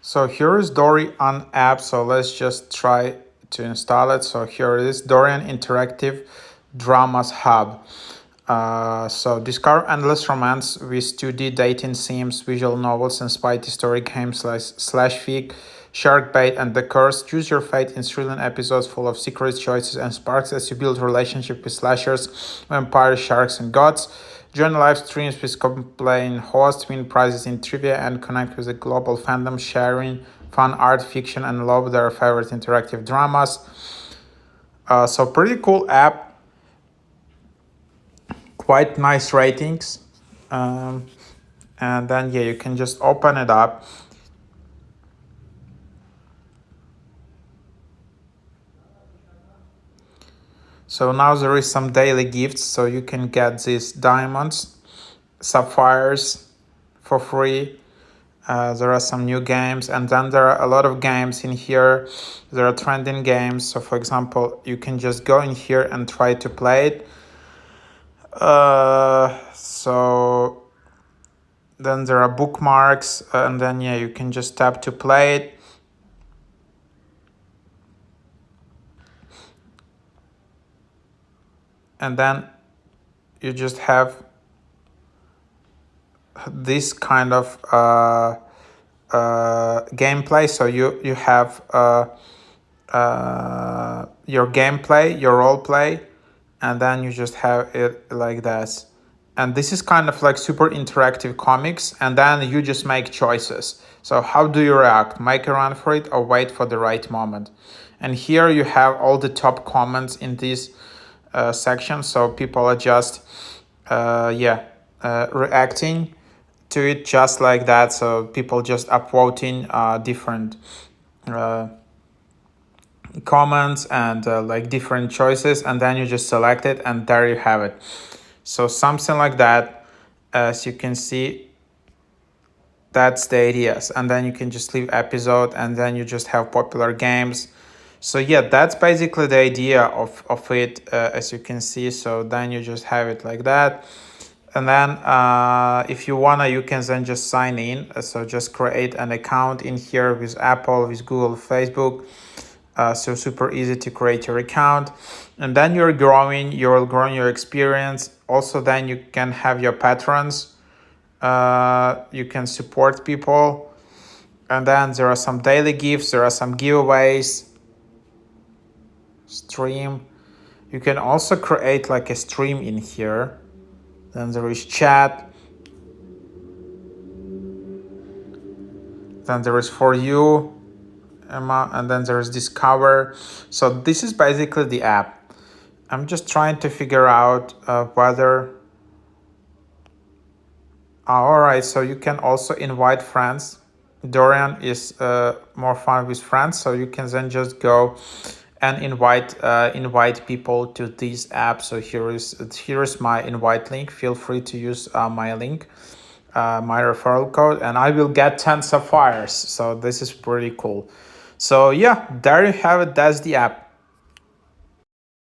So here is Dorian app. So let's just try to install it. So here it is, Dorian Interactive Dramas Hub. So discover endless romance with 2D dating sims, visual novels, and spy story games slash fic, shark bait, and the curse. Choose your fate in thrilling episodes full of secret choices and sparks as you build relationship with slashers, vampires, sharks, and gods. Join live streams with complain hosts, win prizes in trivia, and connect with a global fandom sharing fun art, fiction, and love their favorite interactive dramas. So pretty cool app, quite nice ratings. Um, and then yeah, you can just open it up. So now there is some daily gifts, so you can get these diamonds, sapphires for free. There are some new games, and then there are a lot of games in here. There are trending games. So for example, you can just go in here and try to play it. So then there are bookmarks, and then yeah, you can just tap to play it. And then you just have this kind of gameplay. So you have your gameplay, your role play, and then you just have it like that. And this is kind of like super interactive comics, and then you just make choices. So how do you react? Make a run for it or wait for the right moment? And here you have all the top comments in this section. So people are just reacting to it just like that. So people just upvoting different comments and like different choices, and then you just select it, and there you have it. So something like that. As you can see, that's the ideas, and then you can just leave episode, and then you just have popular games. So yeah, that's basically the idea of it, as you can see. So then you just have it like that. And then if you wanna, you can then just sign in. So just create an account in here with Apple, with Google, Facebook. So super easy to create your account, and then you're growing your experience. Also, then you can have your patrons. You can support people, and then there are some daily gifts. There are some giveaways. Stream. You can also create like a stream in here. Then there is chat. Then there is for you, Emma, and then there is discover. So this is basically the app. I'm just trying to figure out whether. All right, so you can also invite friends. Dorian is more fun with friends, so you can then just go and invite people to this app. So here is my invite link. Feel free to use my link, my referral code, and I will get 10 sapphires. So this is pretty cool. So yeah, there you have it. That's the app.